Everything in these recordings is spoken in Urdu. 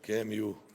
KMU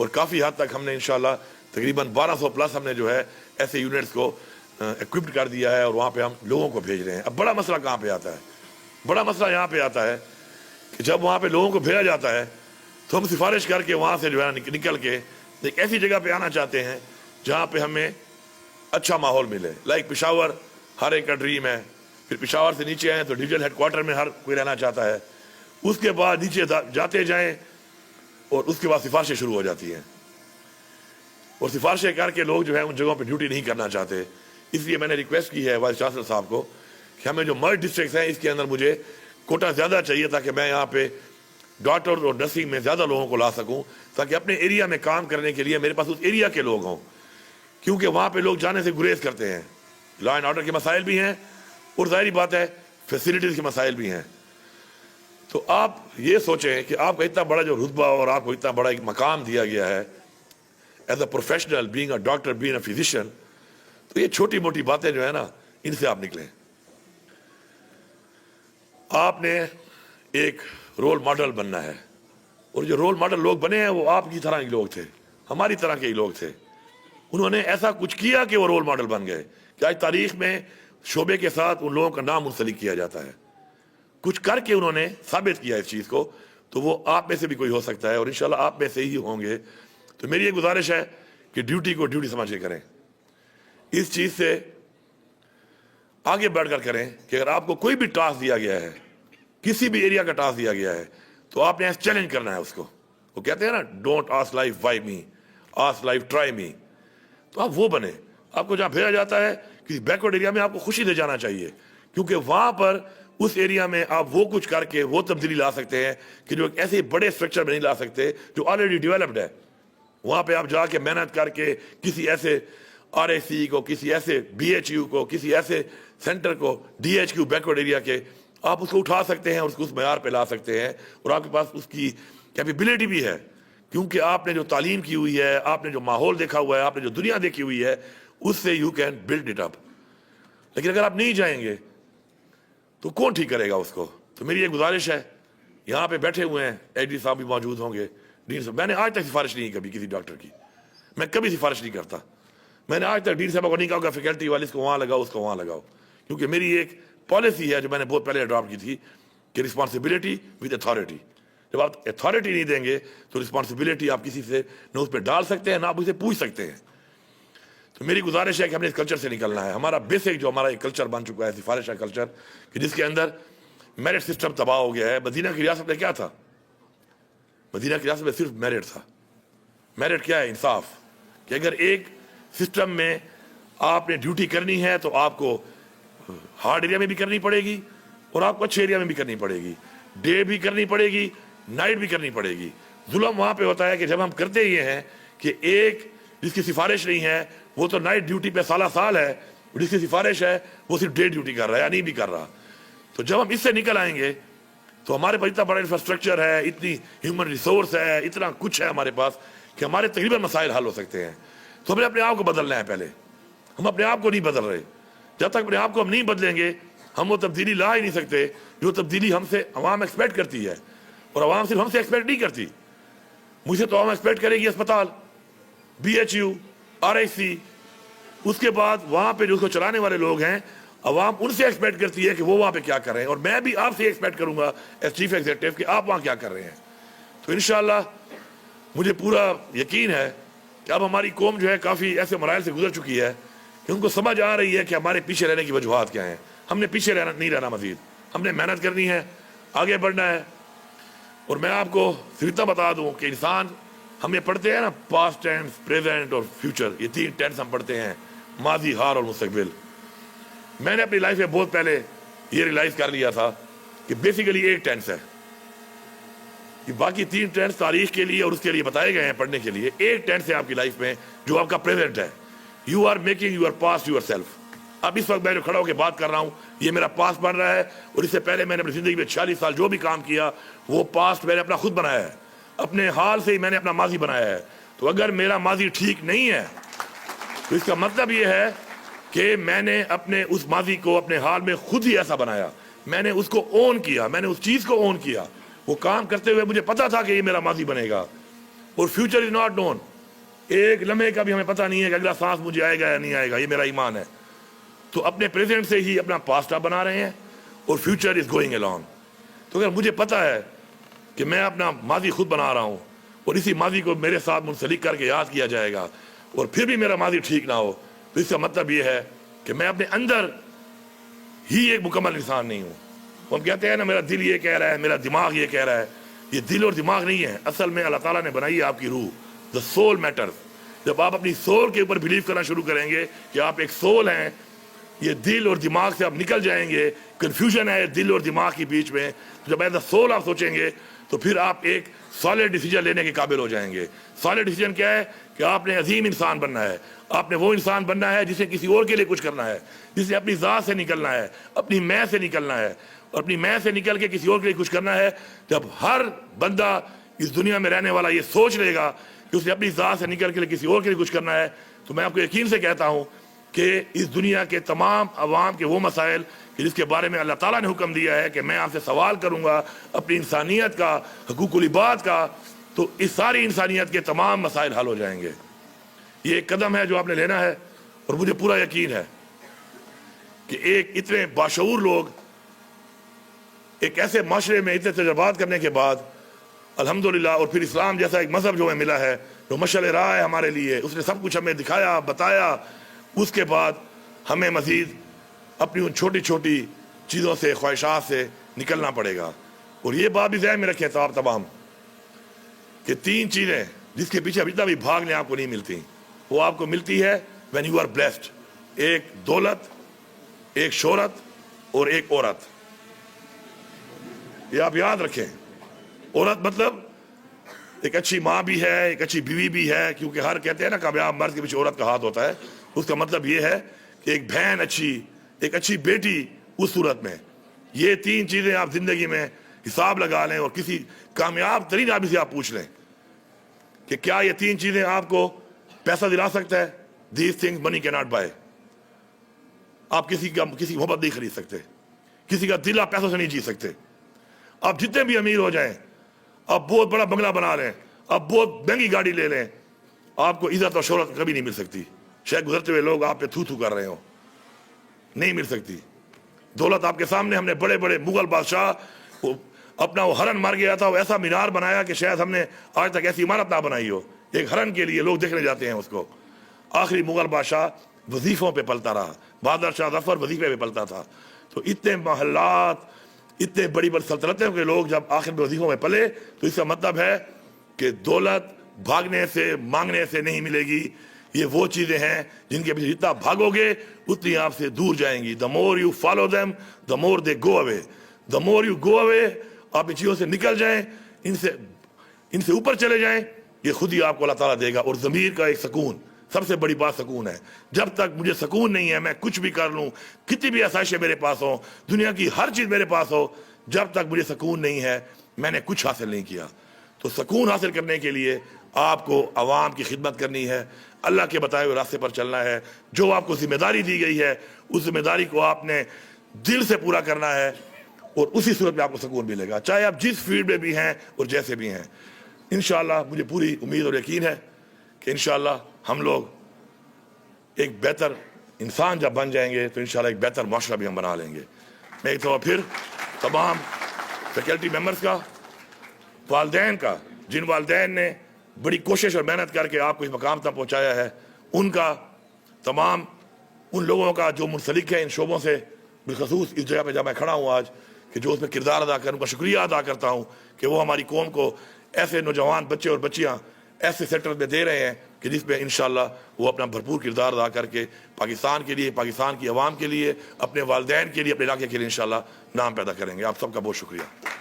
اور کافی حد تک ہم نے انشاءاللہ تقریباً 1200 پلس ہم نے جو ہے ایسے یونٹس کو ایکوپڈ کر دیا ہے اور وہاں پہ ہم لوگوں کو بھیج رہے ہیں. اب بڑا مسئلہ کہاں پہ آتا ہے؟ بڑا مسئلہ یہاں پہ آتا ہے کہ جب وہاں پہ لوگوں کو بھیجا جاتا ہے تو ہم سفارش کر کے وہاں سے جو ہے نکل کے ایک ایسی جگہ پہ آنا چاہتے ہیں جہاں پہ ہمیں اچھا ماحول ملے. لائک پشاور ہر ایک کا ڈریم ہے. پھر پشاور سے نیچے آئیں تو ڈویژن ہیڈ کوارٹر میں ہر کوئی رہنا چاہتا ہے. اس کے بعد نیچے جاتے جائیں اور اس کے بعد سفارشیں شروع ہو جاتی ہیں اور سفارشیں کر کے لوگ جو ہے ان جگہوں پہ ڈیوٹی نہیں کرنا چاہتے. اس لیے میں نے ریکویسٹ کی ہے وائس چانسلر صاحب کو کہ ہمیں جو مرج ڈسٹرکٹس ہیں اس کے اندر مجھے کوٹا زیادہ چاہیے تاکہ میں یہاں پہ ڈاکٹر اور نرسنگ میں زیادہ لوگوں کو لا سکوں تاکہ اپنے ایریا میں کام کرنے کے لیے میرے پاس اس ایریا کے لوگ ہوں, کیونکہ وہاں پہ لوگ جانے سے گریز کرتے ہیں. لا اینڈ آرڈر کے مسائل بھی ہیں اور ظاہری بات ہے فیسلٹیز کے مسائل بھی ہیں. تو آپ یہ سوچیں کہ آپ کا اتنا بڑا جو رتبہ اور آپ کو اتنا بڑا ایک مقام دیا گیا ہے as a professional, being a doctor, being a physician, تو یہ چھوٹی موٹی باتیں جو ہے نا ان سے آپ نکلیں. آپ نے ایک رول ماڈل بننا ہے اور جو رول ماڈل لوگ بنے ہیں وہ آپ کی طرح کے لوگ تھے, ہماری طرح کے ہی لوگ تھے. انہوں نے ایسا کچھ کیا کہ وہ رول ماڈل بن گئے کہ آج تاریخ میں شعبے کے ساتھ ان لوگوں کا نام منسلک کیا جاتا ہے. کچھ کر کے انہوں نے ثابت کیا اس چیز کو, تو وہ آپ میں سے بھی کوئی ہو سکتا ہے اور انشاءاللہ آپ میں سے ہی ہوں گے. تو میری یہ گزارش ہے کہ ڈیوٹی کو ڈیوٹی سمجھ کے کریں. اس چیز سے آگے بڑھ کر کریں کہ اگر آپ کو کوئی بھی ٹاسک دیا گیا ہے, کسی بھی ایریا کا ٹاسک دیا گیا ہے, تو آپ نے چیلنج کرنا ہے اس کو. وہ کہتے ہیں نا don't ask life why me, ask life try me. تو آپ وہ بنے. آپ کو جہاں بھیجا جاتا ہے کسی بیکورڈ ایریا میں آپ کو خوشی دے جانا چاہیے, کیونکہ وہاں پر اس ایریا میں آپ وہ کچھ کر کے وہ تبدیلی لا سکتے ہیں کہ جو ایک ایسے بڑے اسٹرکچر میں نہیں لا سکتے جو آلریڈی ڈیولپڈ ہے. وہاں پہ آپ جا کے محنت کر کے کسی ایسے آر اے سی کو, کسی ایسے بی ایچ یو کو, کسی ایسے سینٹر کو, D H Q backward area کے, آپ اس کو اٹھا سکتے ہیں اور اس کو اس معیار پہ لا سکتے ہیں. اور آپ کے پاس اس کی کیپیبلٹی بھی ہے, کیونکہ آپ نے جو تعلیم کی ہوئی ہے, آپ نے جو ماحول دیکھا ہوا ہے, آپ نے جو دنیا دیکھی ہوئی ہے, اس سے you can build it up. لیکن اگر آپ نہیں جائیں گے تو کون ٹھیک کرے گا اس کو؟ تو میری یہ گزارش ہے, یہاں پہ بیٹھے ہوئے ہیں ایچ ڈی صاحب بھی موجود ہوں گے, ڈین صاحب. میں نے آج تک سفارش نہیں کبھی کسی ڈاکٹر کی, میں کبھی سفارش نہیں کرتا. میں نے آج تک ڈین صاحب کو نہیں کہا کہ فیکلٹی والے اس کو وہاں لگاؤ, اس کو وہاں لگاؤ, کیونکہ میری ایک پالیسی ہے جو میں نے بہت پہلے اڈاپٹ کی تھی کہ رسپانسبلٹی ود اتھارٹی. جب آپ اتھارٹی نہیں دیں گے تو رسپانسبلٹی آپ کسی سے نہ اس پہ ڈال سکتے ہیں نہ آپ اسے پوچھ سکتے ہیں. تو میری گزارش ہے کہ ہم نے اس کلچر سے نکلنا ہے. ہمارا بیسک جو ہمارا ایک کلچر بن چکا ہے سفارش کا کلچر, کہ جس کے اندر میرٹ سسٹم تباہ ہو گیا ہے. مدینہ کی ریاست میں کیا تھا؟ مدینہ کی ریاست میں صرف میرٹ تھا. میرٹ کیا ہے؟ انصاف. کہ اگر ایک سسٹم میں آپ نے ڈیوٹی کرنی ہے تو آپ کو ہارڈ ایریا میں بھی کرنی پڑے گی اور آپ کو اچھے ایریا میں بھی کرنی پڑے گی, ڈے بھی کرنی پڑے گی, نائٹ بھی کرنی پڑے گی. ظلم وہاں پہ ہوتا ہے کہ جب ہم کرتے یہ ہیں کہ ایک جس کی سفارش نہیں ہے وہ تو نائٹ ڈیوٹی پہ سالہ سال ہے, جس کی سفارش ہے وہ صرف ڈے ڈیوٹی کر رہا ہے یا نہیں بھی کر رہا. تو جب ہم اس سے نکل آئیں گے تو ہمارے پاس اتنا بڑا انفراسٹرکچر ہے, اتنی ہیومن ریسورس ہے, اتنا کچھ ہے ہمارے پاس کہ ہمارے تقریباً مسائل حل ہو سکتے ہیں. تو ہمیں اپنے آپ کو بدلنا ہے. پہلے ہم اپنے آپ کو نہیں بدل رہے. جب تک اپنے آپ کو ہم نہیں بدلیں گے ہم وہ تبدیلی لا ہی نہیں سکتے جو تبدیلی ہم سے عوام ایکسپیکٹ کرتی ہے. اور عوام صرف ہم سے ایکسپیکٹ نہیں کرتی, مجھ سے تو عوام ایکسپیکٹ کرے گی اسپتال, بی ایچ یو, آر آئی سی. اس کے بعد وہاں پہ جو اس کو چلانے والے لوگ ہیں عوام ان سے ایکسپیکٹ کرتی ہے کہ وہ وہاں پہ کیا کر رہے ہیں, اور میں بھی آپ سے ایکسپیکٹ کروں گا ایز چیف ایگزیکٹو کہ آپ وہاں کیا کر رہے ہیں. تو انشاءاللہ مجھے پورا یقین ہے کہ اب ہماری قوم جو ہے کافی ایسے مراحل سے گزر چکی ہے کہ ان کو سمجھ آ رہی ہے کہ ہمارے پیچھے رہنے کی وجوہات کیا ہیں. ہم نے پیچھے نہیں رہنا, مزید ہم نے محنت کرنی ہے, آگے بڑھنا ہے. اور میں آپ کو صرف اتنا بتا دوں کہ انسان, ہم یہ پڑھتے ہیں نا پاسٹ ٹینس, پریزنٹ اور فیوچر, یہ 3 ٹینس ہم پڑھتے ہیں, ماضی, حال اور مستقبل. میں نے اپنی لائف میں بہت پہلے یہ ریلائز کر لیا تھا کہ بیسیکلی ایک ٹینس ہے, کہ باقی 3 ٹینس تاریخ کے لیے اور اس کے لیے بتائے گئے ہیں پڑھنے کے لیے. ایک ٹینس ہے آپ کی لائف میں جو آپ کا پریزنٹ ہے. You are making your past yourself. اب اس وقت میں جو کھڑا ہو کے بات کر رہا ہوں یہ میرا پاسٹ بن رہا ہے, اور اس سے پہلے میں نے اپنی زندگی میں 46 سال جو بھی کام کیا وہ پاسٹ میں نے اپنا خود بنایا ہے. اپنے حال سے ہی میں نے اپنا ماضی بنایا ہے. تو اگر میرا ماضی ٹھیک نہیں ہے تو اس کا مطلب یہ ہے کہ میں نے اپنے اس ماضی کو اپنے حال میں خود ہی ایسا بنایا. میں نے اس کو اون کیا, میں نے اس چیز کو اون کیا. وہ کام کرتے ہوئے مجھے پتا تھا کہ یہ میرا ماضی بنے گا. اور فیوچر از ناٹ نون. ایک لمحے کا بھی ہمیں پتہ نہیں ہے کہ اگلا سانس مجھے آئے گا یا نہیں آئے گا. یہ میرا ایمان ہے. تو اپنے پریزنٹ سے ہی اپنا پاسٹ آپ بنا رہے ہیں اور فیوچر از گوئنگ along. تو اگر مجھے پتہ ہے کہ میں اپنا ماضی خود بنا رہا ہوں اور اسی ماضی کو میرے ساتھ منسلک کر کے یاد کیا جائے گا اور پھر بھی میرا ماضی ٹھیک نہ ہو، تو اس کا مطلب یہ ہے کہ میں اپنے اندر ہی ایک مکمل انسان نہیں ہوں. ہم کہتے ہیں نا میرا دل یہ کہہ رہا ہے، میرا دماغ یہ کہہ رہا ہے. یہ دل اور دماغ نہیں ہے، اصل میں اللہ تعالیٰ نے بنائی ہے آپ کی روح. دا سول میٹرز. جب آپ اپنی سول کے اوپر بلیو کرنا شروع کریں گے کہ آپ ایک سول ہیں، یہ دل اور دماغ سے آپ نکل جائیں گے. کنفیوژن ہے دل اور دماغ کے بیچ میں. جب ایز اے سول آپ سوچیں گے تو پھر آپ ایک سالڈ ڈیسیجن لینے کے قابل ہو جائیں گے. سالڈ ڈیسیجن کیا ہے؟ کہ آپ نے عظیم انسان بننا ہے. آپ نے وہ انسان بننا ہے جسے کسی اور کے لیے کچھ کرنا ہے، جسے اپنی ذات سے نکلنا ہے، اپنی میں سے نکلنا ہے. اور اپنی میں سے نکل کے کسی اور کے لیے کچھ کرنا ہے. جب ہر بندہ اس دنیا میں رہنے والا یہ سوچ لے گا کہ اسے اپنی ذات سے نکل کے کسی اور کے لیے کچھ کرنا ہے، تو میں آپ کو یقین سے کہتا ہوں کہ اس دنیا کے تمام عوام کے وہ مسائل کہ جس کے بارے میں اللہ تعالیٰ نے حکم دیا ہے کہ میں آپ سے سوال کروں گا اپنی انسانیت کا، حقوق العباد کا، تو اس ساری انسانیت کے تمام مسائل حل ہو جائیں گے. یہ ایک قدم ہے جو آپ نے لینا ہے. اور مجھے پورا یقین ہے کہ ایک اتنے باشعور لوگ ایک ایسے معاشرے میں اتنے تجربات کرنے کے بعد الحمدللہ، اور پھر اسلام جیسا ایک مذہب جو ہمیں ملا ہے، جو مشعل راہ ہے ہمارے لیے، اس نے سب کچھ ہمیں دکھایا، بتایا. اس کے بعد ہمیں مزید اپنی ان چھوٹی چھوٹی چیزوں سے، خواہشات سے نکلنا پڑے گا. اور یہ بات بھی ذہن میں رکھیں تو آپ تمام کہ 3 چیزیں جس کے پیچھے جتنا بھی بھاگ لیں آپ کو نہیں ملتی. وہ آپ کو ملتی ہے when you are blessed. ایک دولت، ایک شہرت اور ایک عورت. یہ آپ یاد رکھیں. عورت مطلب ایک اچھی ماں بھی ہے، ایک اچھی بیوی بھی ہے، کیونکہ ہر کہتے ہیں نا کامیاب مرد کے پیچھے عورت کا ہاتھ ہوتا ہے. اس کا مطلب یہ ہے کہ ایک بہن اچھی، ایک اچھی بیٹی اس صورت میں. یہ 3 چیزیں آپ زندگی میں حساب لگا لیں اور کسی کامیاب ترین آدمی سے آپ پوچھ لیں کہ کیا یہ 3 چیزیں آپ کو پیسہ دلا سکتا ہے؟ These things money cannot buy. آپ کسی کی محبت نہیں خرید سکتے، کسی کا دل آپ پیسوں سے نہیں جیت سکتے. آپ جتنے بھی امیر ہو جائیں، آپ بہت بڑا بنگلہ بنا لیں، آپ بہت مہنگی گاڑی لے لیں، آپ کو عزت اور شہرت کبھی نہیں مل سکتی. شاید گزرتے ہوئے لوگ آپ پہ تھو تھو کر رہے ہوں، نہیں مل سکتی. دولت آپ کے سامنے، ہم نے بڑے بڑے مغل بادشاہ اپنا وہ ہرن مار گیا تھا، وہ ایسا مینار بنایا کہ شاید ہم نے آج تک ایسی عمارت نہ بنائی ہو. ایک ہرن کے لیے لوگ دیکھنے جاتے ہیں اس کو. آخری مغل بادشاہ وظیفوں پہ پلتا رہا. بہادر شاہ ظفر وظیفے پہ پلتا تھا. تو اتنے محلات، اتنے بڑی بڑی سلطنتوں کے لوگ جب آخر میں وظیفوں میں پلے، تو اس کا مطلب ہے کہ دولت بھاگنے سے، مانگنے سے نہیں ملے گی. یہ وہ چیزیں ہیں جن کے پیچھے جتنا بھاگو گے اتنی آپ سے دور جائیں گی. the more you follow them the more they go away. the more you go away، آپ ان چیزوں سے نکل جائیں، ان سے اوپر چلے جائیں، یہ خود ہی آپ کو اللہ تعالیٰ دے گا. اور ضمیر کا ایک سکون، سب سے بڑی بات سکون ہے. جب تک مجھے سکون نہیں ہے، میں کچھ بھی کر لوں، کتنی بھی آسائشیں میرے پاس ہوں، دنیا کی ہر چیز میرے پاس ہو، جب تک مجھے سکون نہیں ہے میں نے کچھ حاصل نہیں کیا. تو سکون حاصل کرنے کے لیے آپ کو عوام کی خدمت کرنی ہے، اللہ کے بتائے ہوئے راستے پر چلنا ہے. جو آپ کو ذمہ داری دی گئی ہے اس ذمہ داری کو آپ نے دل سے پورا کرنا ہے، اور اسی صورت میں آپ کو سکون ملے گا، چاہے آپ جس فیلڈ میں بھی ہیں اور جیسے بھی ہیں. انشاءاللہ مجھے پوری امید اور یقین ہے کہ انشاءاللہ ہم لوگ ایک بہتر انسان جب بن جائیں گے تو انشاءاللہ ایک بہتر معاشرہ بھی ہم بنا لیں گے. میں ایک دفعہ پھر تمام فیکلٹی ممبرز کا، والدین کا، جن والدین نے بڑی کوشش اور محنت کر کے آپ کو اس مقام تک پہنچایا ہے، ان کا، تمام ان لوگوں کا جو منسلک ہے ان شعبوں سے، بالخصوص اس جگہ پہ جب میں کھڑا ہوں آج، کہ جو اس میں کردار ادا کروں، ان کا شکریہ ادا کرتا ہوں کہ وہ ہماری قوم کو ایسے نوجوان بچے اور بچیاں ایسے سیکٹر میں دے رہے ہیں کہ جس پہ انشاءاللہ وہ اپنا بھرپور کردار ادا کر کے پاکستان کے لیے، پاکستان کی عوام کے لیے، اپنے والدین کے لیے، اپنے علاقے کے لیے انشاءاللہ نام پیدا کریں گے. آپ سب کا بہت شکریہ.